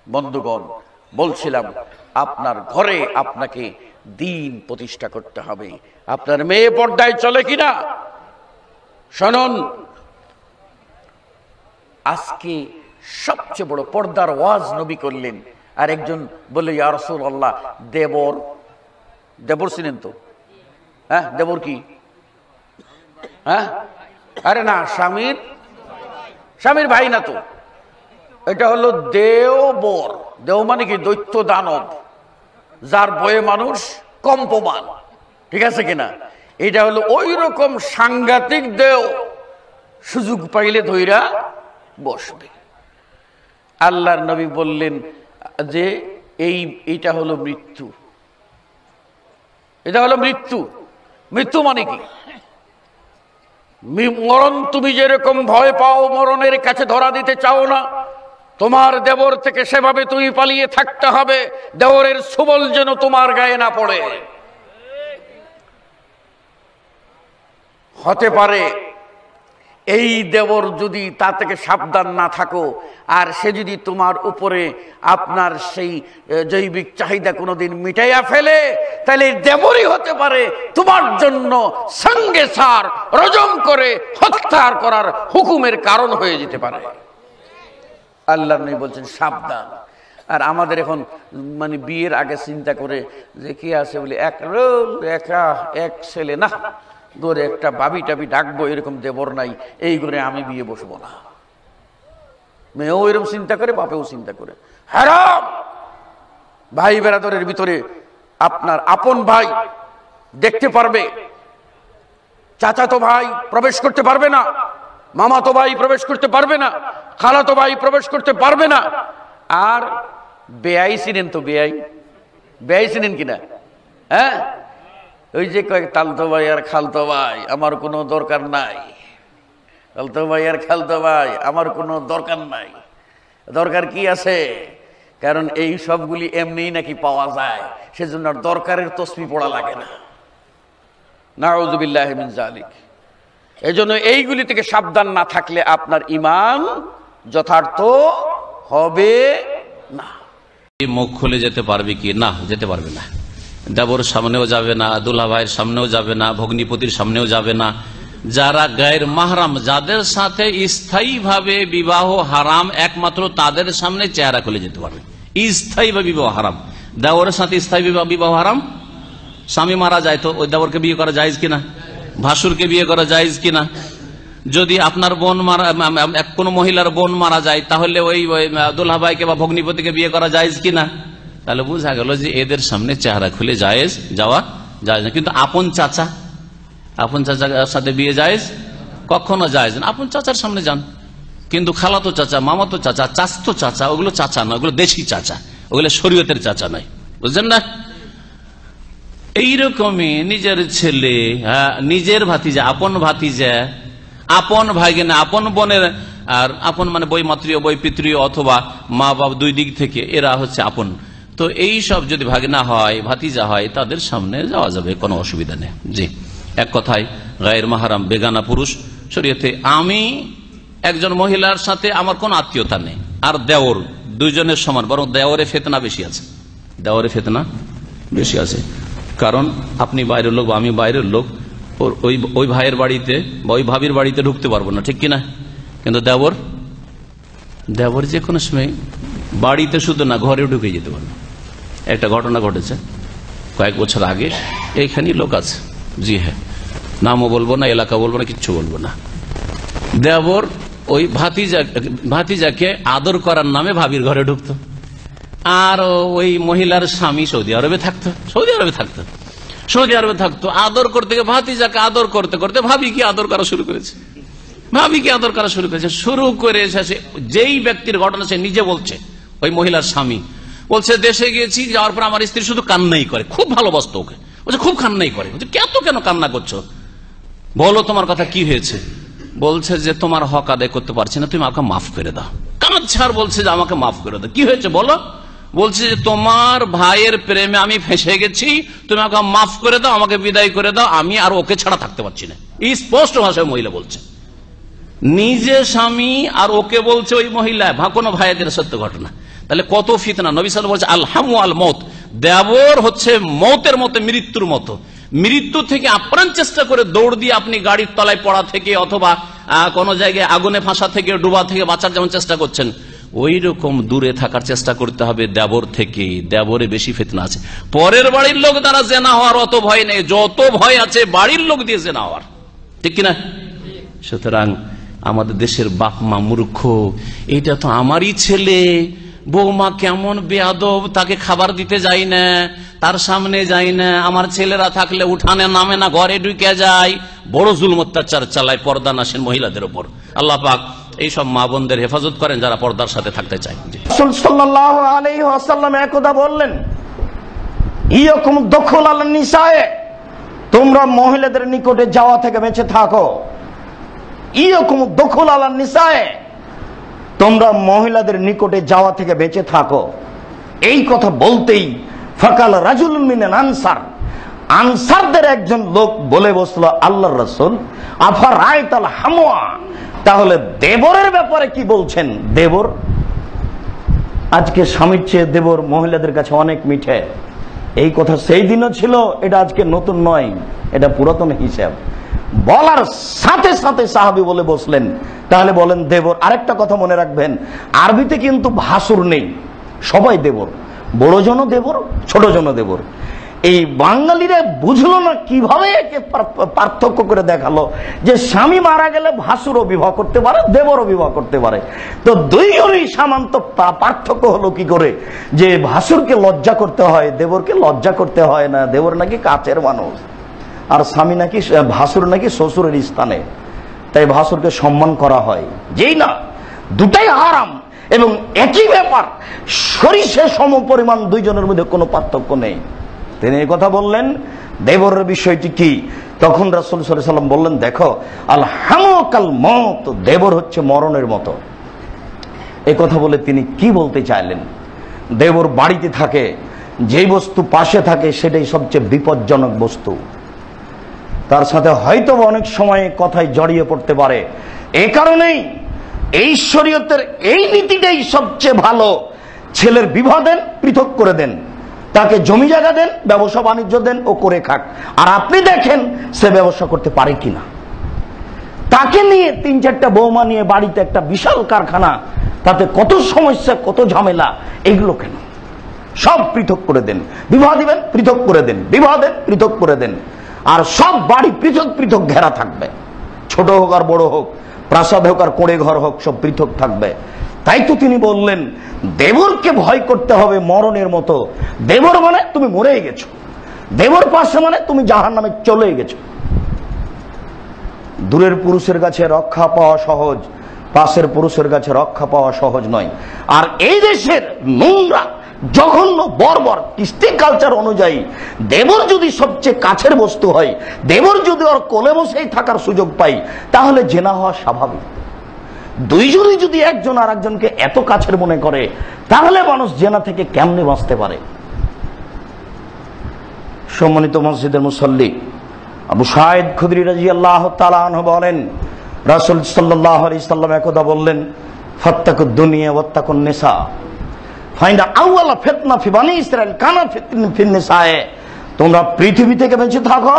বন্ধুগণ, বলছিলাম আপনার ঘরে আপনাকে দিন প্রতিষ্ঠা করতে হবে। আপনার মেয়ে পর্দায় চলে কিনা শুনুন। আজকে সবচেয়ে বড় পর্দার ওয়াজ নবী করলেন, আর একজন বলে ইয়া রাসূলুল্লাহ দেবর, দেবর চিনেন তো? হ্যাঁ, দেবর কি? হ্যাঁ, আরে না, স্বামীর ভাই না তো, এটা হলো দেওবর। দেও মানে কি? দৈত্য দানব, যার বয়ে মানুষ কম্পমান, ঠিক আছে কিনা? এটা হলো ওই রকম সাংঘাতিক দেও, সুযোগ পাইলে ধইরা বসবে। আল্লাহর নবী বললেন যে এইটা হলো মৃত্যু, এটা হলো মৃত্যু। মৃত্যু মানে কি? মরণ তুমি যেরকম ভয় পাও, মরণের কাছে ধরা দিতে চাও না, তোমার দেবর থেকে সেভাবে তুমি পালিয়ে থাকতে হবে, দেবরের ছোবল যেন তোমার গায়ে না পড়ে। হতে পারে এই দেবর যদি তা থেকে সাবধান না থাকো, আর সে যদি তোমার উপরে আপনার সেই জৈবিক চাহিদা কোনোদিন মিটাইয়া ফেলে, তাহলে দেবরই হতে পারে তোমার জন্য সঙ্গে সার রজম করে হত্যা করার হুকুমের কারণ হয়ে যেতে পারে। আল্লাহ নবী বলছেন সাবধান। আর আমাদের এখন মানে বিয়ের আগে চিন্তা করে যে কি আছে বলে একা এক ছেলে না, ঘরে একটা বাবি টাবি ডাকবো, এরকম দেবর নাই, এই ঘরে আমি বিয়ে বসবো না। মেয়েও এরকম চিন্তা করে, বাপেও চিন্তা করে। হারাম। ভাই বেরাদরের ভিতরে আপনার আপন ভাই দেখতে পারবে, চাচাতো ভাই প্রবেশ করতে পারবে না, মামাতো ভাই প্রবেশ করতে পারবে না, খালাতো ভাই প্রবেশ করতে পারবে না। আর বেয়াই চিনেন তো? বেয়াই চিনেন কিনা? হ্যাঁ, ওই যে কয়েক তালতো ভাই আর খালতো ভাই আমার কোনো দরকার নাই, তালতো ভাই আর খালতো ভাই আমার কোনো দরকার নাই। দরকার কি আছে? কারণ এই সবগুলি এমনিই নাকি পাওয়া যায়, সেজন্য দরকারের তসবি পড়া লাগে না। নাউযুবিল্লাহি মিন যালিক। এজন্য এইগুলি থেকে সাবধান না থাকলে আপনার ঈমান যথার্থ হবে না। মুখ খুলে যেতে পারবে কি? না, যেতে পারবে না। দেবর সামনেও যাবে না, দুলা ভাইয়ের সামনেও যাবে না, ভগ্নিপতির সামনেও যাবে না। যারা গায়ের মাহরাম, যাদের সাথে স্থায়ীভাবে বিবাহ হারাম, একমাত্র তাদের সামনে চেহারা খুলে যেতে পারবে। স্থায়ীভাবে বিবাহ হারাম, দেবরের সাথে স্থায়ী বিবাহ হারাম। স্বামী মারা যায় তো ওই দেবরকে বিয়ে করা জায়েজ কিনা? ভাসুরকে বিয়ে করা জায়েজ কিনা? যদি আপনার বোন মারা, কোন মহিলার বোন মারা যায়, তাহলে ওই দুলা ভাইকে বা ভগ্নিপতিকে বিয়ে করা জায়েজ কিনা? তাহলে বোঝা গেল যে এদের সামনে চেহারা খুলে যাওয়া জায়েজ না। কিন্তু আপন চাচার সাথে বিয়ে জায়েজ? কখনো জায়েজ না। আপন চাচার সামনে যান, কিন্তু খালাতো চাচা, মামাতো চাচা, চাচতো চাচা, ওগুলো চাচা নয়, ওগুলো দেশি চাচা, ওগুলো শরীয়তের চাচা নয়, বুঝলেন না? এইরকমই নিজের ছেলে, নিজের ভাতিজা, আপন ভাতিজা, আপন ভাইগিনা, আপন বোনের, আর আপন মানে বৈমাত্রীয়, বৈপিত্রীয় অথবা মা বাবা দুই দিক থেকে, এরা হচ্ছে আপন। তো এই সব যদি ভাগনা হয়, ভাতিজা হয়, তাদের সামনে যাওয়া যাবে, কোনো অসুবিধা নেই। জি, এক কথায় গায়ের মাহরাম বেগানা পুরুষ শরীয়তে, আমি একজন মহিলার সাথে আমার কোন আত্মীয়তা নেই, আর দেওর দুইজনের সমান, বরং দেওরে ফেতনা বেশি আছে, দেওরে ফেতনা বেশি আছে। কারণ আপনি বাইরের লোক বা আমি বাইরের লোক, ওই ভাইয়ের বাড়িতে বা ওই ভাবির বাড়িতে ঢুকতে পারবো না, ঠিক কিনা? কিন্তু দেওর যে কোনো সময় বাড়িতে শুধু না, ঘরেও ঢুকে যেতে পারবে। একটা ঘটনা ঘটেছে কয়েক বছর আগে, এইখানেই লোক আছে, জি হ্যাঁ, নামও বলবো না, এলাকা বলবো না, কিচ্ছু বলবো না। দেওর ওই ভাতিজাকে আদর করার নামে ভাবির ঘরে ঢুকতো, আর ওই মহিলার স্বামী সৌদি আরবে থাকতো, আদর করতে গিয়ে ভাতিজাকে আদর করতে করতে ভাবিকে আদর করা শুরু করেছে, শুরু করেছে যেই ব্যক্তির ঘটনা সে নিজে বলছে, ওই মহিলার স্বামী বলছে, দেশে গিয়েছি, যাওয়ার পর আমার স্ত্রী শুধু কান্নাই করে, খুব ভালোবাসতো ওকে, বলছে খুব কান্নাই করে, কেন কান্না করছো, বলো তোমার কথা কি হয়েছে? বলছে যে তোমার হক আদায় করতে পারছি না, তুমি আমাকে মাফ করে দাও। কাঁদছে আর বলছে যে আমাকে মাফ করে দাও। কি হয়েছে বলো? বলছে যে তোমার ভাইয়ের প্রেমে আমি ফেঁসে গেছি, তুমি আমাকে মাফ করে দাও, আমাকে বিদায় করে দাও, আমি আর ওকে ছাড়া থাকতে পারছি না। এই স্পষ্ট ভাষায় মহিলা বলছে, নিজে স্বামী আর ওকে বলছে ওই মহিলা, কোনো ভাইদের সত্য ঘটনা। তাহলে কত ফিতনা। নবী সাল্লাল্লাহু আলাইহি ওয়াসাল্লাম বলছে আল হামু আল মউত, দেবর হচ্ছে মৌতের মতো, মৃত্যুর মতো। মৃত্যু থেকে আপ্রাণ চেষ্টা করে দৌড় দিয়ে আপনি গাড়ির তলায় পড়া থেকে অথবা কোন জায়গায় আগুনে ফাঁসা থেকে, ডুবা থেকে বাঁচার যেমন চেষ্টা করছেন, ওই রকম দূরে থাকার চেষ্টা করতে হবে দেবর থেকে। দেবরে বেশি ফিতনা আছে। পরের বাড়ির লোক দ্বারা জেনা হওয়ার অত ভয় নেই, যত ভয় আছে বাড়ির লোক দিয়ে জেনা হওয়ার, ঠিক কিনা? সুতরাং আমাদের দেশের বাপ মা মূর্খ, এটা তো আমারই ছেলে, বৌমা কেমন বেয়াদব, তাকে খাবার দিতে যাই না, তার সামনে যাই না, আমার ছেলেরা থাকলে উঠানে নামে না, ঘরে ঢুকে যায়, বড় জুলম অত্যাচার চালায় পর্দা নাসীন মহিলাদের উপর। আল্লাহ পাক এইসব মা বোনদের হেফাজত করেন যারা পর্দার সাথে থাকতে চায়। রাসূল সাল্লাল্লাহু আলাইহি ওয়াসাল্লাম একদা বললেন, ইয়াকুম দুখুল আল নিসায়ে, তোমরা মহিলাদের নিকটে যাওয়া থেকে বেঁচে থাকো। ইয়াকুম দুখুল আল নিসায়ে, তোমরা মহিলাদের নিকটে যাওয়া থেকে বেঁচে থাকো। এই কথা বলতেই ফাকাল রাজুলুন মিনাল আনসার, আনসারদের একজন লোক বলে বসলো, আল্লাহর রাসূল আফারাইতাল হামওয়া, তাহলে দেবরের ব্যাপারে কি বলছেন? দেবর, আজকে স্বামীর চেয়ে দেবর মহিলাদের কাছে অনেক মিঠে। এই কথা সেই দিনও ছিল, এটা আজকে নতুন নয়, এটা পুরাতন হিসাব। বলার সাথে সাথে সাহাবী বলে বসলেন, তাহলে বলেন দেবর। আরেকটা কথা মনে রাখবেন, আরবিতে কিন্তু ভাসুর নেই, সবাই দেবর, বড় জনও দেবর, ছোট জনও দেবর। এই বাঙালিরা বুঝলো না কিভাবে একে পার্থক্য করে দেখালো যে স্বামী মারা গেলে ভাসুরও বিবাহ করতে পারে, দেবরও বিবাহ করতে পারে। তো দুইজনই সামান্ত পার্থক্য হলো কি করে যে ভাসুরকে লজ্জা করতে হয়, দেবরকে লজ্জা করতে হয় না। দেবর নাকি কাছের মানুষ, আর স্বামী নাকি, ভাসুর নাকি শ্বশুরের স্থানে, তাই ভাসুরকে সম্মান করা হয়। যেই না, দুটাই হারাম এবং একই ব্যাপার, সরিষা সম পরিমাণ, দুইজনের মধ্যে কোনো পার্থক্য নেই। তিনি এই কথা বললেন, দেবরের বিষয়টি কি? তখন রাসূল সাল্লাল্লাহু আলাইহি ওয়াসাল্লাম বললেন, দেখো আল হামু কাল মউত, দেবর হচ্ছে মরণের মতো। এই কথা বলে তিনি কি বলতে চাইলেন? দেবর বাড়িতে থাকে, যেই বস্তু পাশে থাকে সেটাই সবচেয়ে বিপজ্জনক বস্তু। তার সাথে হয়তো অনেক সময় কথায় জড়িয়ে পড়তে পারে। এই কারণেই এই শরীয়তের এই নীতিটাই সবচেয়ে ভালো। ছেলের বিবাহ দেন, পৃথক করে দেন, তাকে জমি জায়গা দেন, ব্যবসা বাণিজ্য দেন, ও করে খাক। আর আপনি দেখেন সে ব্যবসা করতে পারে কিনা। তাকে নিয়ে 3-4টা বৌমা নিয়ে বাড়িতে একটা বিশাল কারখানা, তাতে কত সমস্যা, কত ঝামেলা। এগুলো কেন? সব পৃথক করে দেন। বিবাহ দিবেন, পৃথক করে দেন, বিবাহ দেন, পৃথক করে দেন। আর সব বাড়ি পৃথক পৃথক ঘেরা থাকবে, ছোট হোক আর বড় হোক, প্রাসাদ হোক আর কোড়ে ঘর হোক, সব পৃথক থাকবে। তাই তো তিনি বললেন, দেবরকে ভয় করতে হবে মরণের মতো। দেবর মানে তুমি মরেই গেছো, দেবর পাশে মানে তুমি জাহান্নামে চলে গেছো। দূরের পুরুষের কাছে রক্ষা পাওয়া সহজ, পাশের পুরুষের কাছে রক্ষা পাওয়া সহজ নয়। আর এই দেশের নোংরা, জঘন্য, বর্বর কৃষ্টি কালচার অনুযায়ী দেবর যদি সবচেয়ে কাছের বস্তু হয়, দেবর যদি ওর কোলে বসেই থাকার সুযোগ পাই, তাহলে জেনা হওয়া স্বাভাবিক। দুইজনই যদি একজন আর একজনকে এত কাছের মনে করে, তাহলে মানুষ জেনা থেকে কেমনে বাঁচতে পারে? সম্মানিত মসজিদের মুসল্লি, আবু সাঈদ খুদরি রাদিয়াল্লাহু তাআলা আনহু বলেন, রাসূল সাল্লাল্লাহু আলাইহি সাল্লাম একদা বললেন, ফাত্তাকুদ দুনিয়া ওয়াত্তাকুন নিসা, ফাইনা আউয়ালা ফিতনা ফি বানি ইসরাইল কানা ফিন নিসায়ে। তোমরা পৃথিবী থেকে বেঁচে থাকো,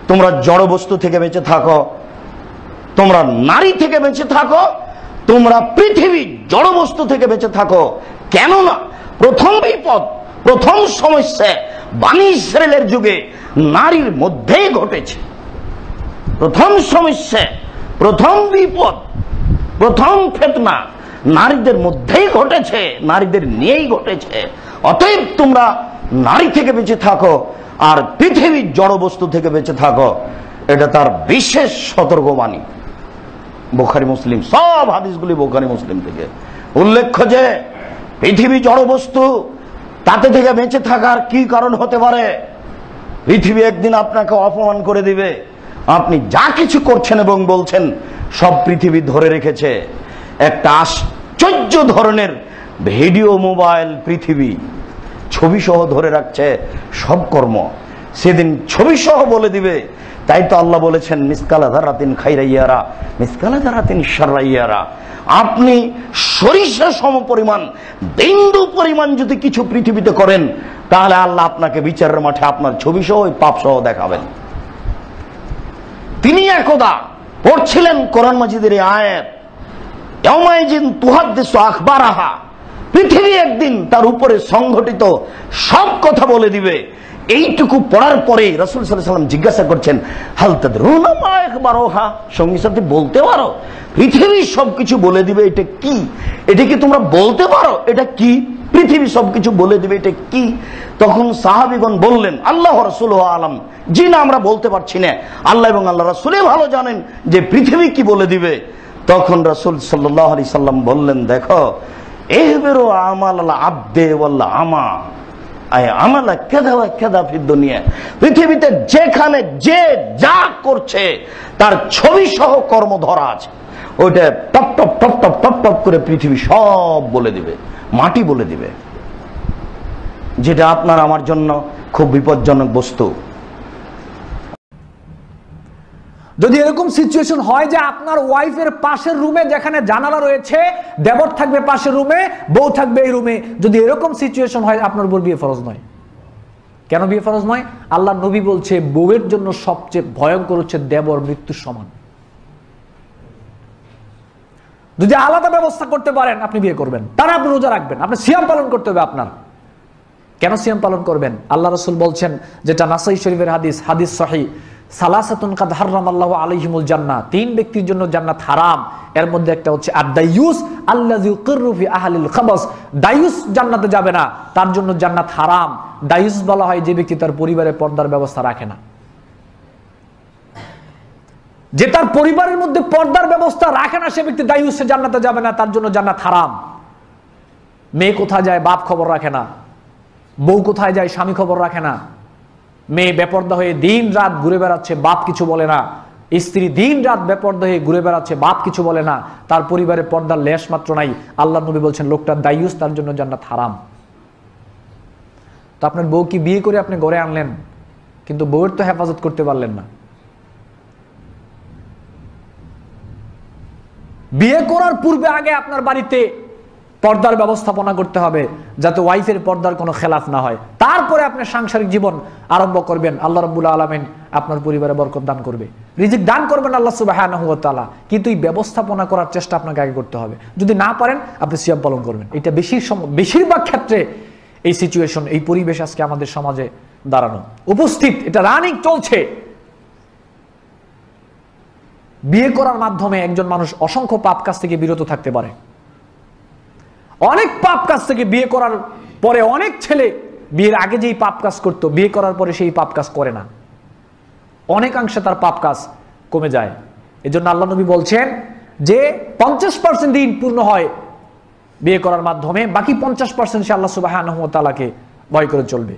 তোমরা জড় বস্তু থেকে বেঁচে থাকো, তোমরা নারী থেকে বেঁচে থাকো, তোমরা পৃথিবী জড় বস্তু থেকে বেঁচে থাকো। কেননা প্রথম বিপদ, প্রথম সমস্যা বানি ইসরাইলের যুগে নারীর মধ্যেই ঘটেছে। প্রথম সমস্যা, প্রথম বিপদ, প্রথম ফিতনা নারীদের মধ্যেই ঘটেছে, নারীদের নিয়েই ঘটেছে। অতএব তোমরা নারী থেকে বেঁচে থাকো আর পৃথিবীর জড় বস্তু থেকে বেঁচে থাকো। এটা তার বিশেষ সতর্কবাণী। বুখারী মুসলিম, সব হাদিসগুলি বুখারী মুসলিম থেকে। উল্লেখ্য যে পৃথিবী জড় বস্তু, তাতে থেকে বেঁচে থাকার কি কারণ হতে পারে? পৃথিবী একদিন আপনাকে অপমান করে দিবে। আপনি যা কিছু করছেন এবং বলছেন সব পৃথিবী ধরে রেখেছে। একটা আশ্চর্য ধরনের ভিডিও মোবাইল পৃথিবী ছবি সহ ধরে রাখছে সব কর্ম। সেদিন ছবি সহ বলে দিবে। তাই তো আল্লাহ বলেছেন, মিসকালা যারাতিন খাইরা ইয়ারা, মিসকালা যারাতিন শাররা ইয়ারা। আপনি সরিষা সম পরিমাণ, বিন্দু পরিমাণ যদি কিছু পৃথিবীতে করেন, তাহলে আল্লাহ আপনাকে বিচারের মাঠে আপনার ছবি সহ পাপ সহ দেখাবেন। তিনি একদা পড়ছিলেন কোরআন মাজিদের এই আয়াত, ইয়াউমাইজিন তুহাদ্দিসু আখবারাহা, পৃথিবী একদিন তার উপরে সংঘটিত সব কথা বলে দিবে। এইটুকু পড়ার পরে রাসূল সাল্লাল্লাহু আলাইহি ওয়াসাল্লাম জিজ্ঞাসা করছেন, হাল তাদরুনা মা আখবারাহা, সঙ্গী সাথী বলতে পারো পৃথিবী সবকিছু বলে দিবে, এটা কি? এটা কি তোমরা বলতে পারো এটা কি? পৃথিবী সবকিছু বলে দিবে, এটা কি? তখন সাহাবীগণ বললেন, আল্লাহ রাসূলুহু আলাম, জি না আমরা বলতে পারছি না, আল্লাহ এবং আল্লাহ রাসূলই ভালো জানেন যে পৃথিবী কি বলে দিবে। তখন রাসূল সাল্লাল্লাহু আলাইহি সাল্লাম বললেন, দেখো, ইহবিরু আমাল আবদে ওয়াল আমা আয় আমালা কাযা ওয়া কাযা ফি দুনিয়া, পৃথিবীতে যেখানে যে যা করছে তার ছবি সহ কর্ম ধরা আছে, ওইটা top top top top top top করে পৃথিবী সব বলে দিবে, মাটি বলে দিবে, যেটা আপনার আমার জন্য খুব বিপজ্জনক বস্তু। যদি এরকম সিচুয়েশন হয় যে আপনার ওয়াইফের পাশের রুমে যেখানে জানালা রয়েছে, দেবর থাকবে পাশের রুমে, বউ থাকবে এই রুমে, যদি এরকম সিচুয়েশন হয়, আপনার উপর বিয়ে ফরজ নয়। কেন বিয়ে ফরজ নয়? আল্লাহ নবী বলছে বউয়ের জন্য সবচেয়ে ভয়ঙ্কর হচ্ছে দেবর মৃত্যুর সমান। যদি আলাদা ব্যবস্থা করতে পারেন আপনি বিয়ে করবেন, তারা আপনি রোজা রাখবেন, আপনি সিয়াম পালন করতে হবে আপনার। কেন সিয়াম পালন করবেন? আল্লাহ রাসূল বলছেন, যেটা নাসাই শরীফের হাদিস, হাদিস সহিহ, সালাসাতুন কাদ হারামাল্লাহু আলাইহিমুল জান্নাহ, তিন ব্যক্তির জন্য জান্নাত হারাম। এর মধ্যে একটা হচ্ছে আদ-দায়ুস আল্লাযী ইউকিরু ফি আহলিল খাবাস, দায়ুস জান্নাতে যাবে না, তার জন্য জান্নাত হারাম। দায়ুস বলা হয় যে ব্যক্তি তার পরিবারের পর্দার ব্যবস্থা রাখে না, যে তার পরিবারের মধ্যে পর্দার ব্যবস্থা রাখে না, সে ব্যক্তি দায়ুস, সে জান্নাতে যাবে না, তার জন্য জান্নাত হারাম। মেয়ে কোথায় যায় বাপ খবর রাখে না, বউ কোথায় যায় স্বামী খবর রাখে না, মেয়ে বেপর্দা হয়ে দিন রাত ঘুরে বেড়াচ্ছে, বাপ কিছু বলে না, স্ত্রী দিন রাত বেপর্দা হয়ে ঘুরে বেড়াচ্ছে, বাপ কিছু বলে না, তার পরিবারের পর্দার লেশ মাত্র নাই। আল্লাহ নবী বলছেন লোকটা দায়ুস, তার জন্য জান্নাত হারাম। তো আপনার বউ কি বিয়ে করে আপনি ঘরে আনলেন, কিন্তু বউয়ের তো হেফাজত করতে পারলেন না। বিয়ে করার পূর্বে আগে আপনার বাড়িতে পর্দার ব্যবস্থাপনা করতে হবে, যাতে ওয়াইফের পর্দার কোনো খেলাফ না হয়। তারপরে আপনি সাংসারিক জীবন আরম্ভ করবেন, আল্লাহ রাব্বুল আলামিন আপনার পরিবারে বরকত দান করবে, রিজিক দান করবেন আল্লাহ সুবহানাহু ওয়া তাআলা। কিন্তু এই ব্যবস্থাপনা করার চেষ্টা আপনাকে আগে করতে হবে। যদি না পারেন আপনি সিয়াম পালন করবেন। এটা বেশিরভাগ ক্ষেত্রে এই সিচুয়েশন, এই পরিবেশ আজকে আমাদের সমাজে দাঁড়ানো উপস্থিত, এটা রানিং চলছে। বিয়ে করার মাধ্যমে একজন মানুষ অসংখ্য পাপ কাজ থেকে বিরত থাকতে পারে। অনেক পাপ কাজ থেকে বিয়ে করার পরে অনেক ছেলে বিয়ের আগে যেই পাপ কাজ করতো, বিয়ে করার পরে সেই পাপ কাজ করে না, অনেকাংশে তার পাপ কাজ কমে যায়। এজন্য আল্লাহ নবী বলছেন যে 50% দিন পূর্ণ হয় বিয়ে করার মাধ্যমে, বাকি 50% সে আল্লাহ সুবহানাহু ওয়া তাআলাকে ভয় করে চলবে।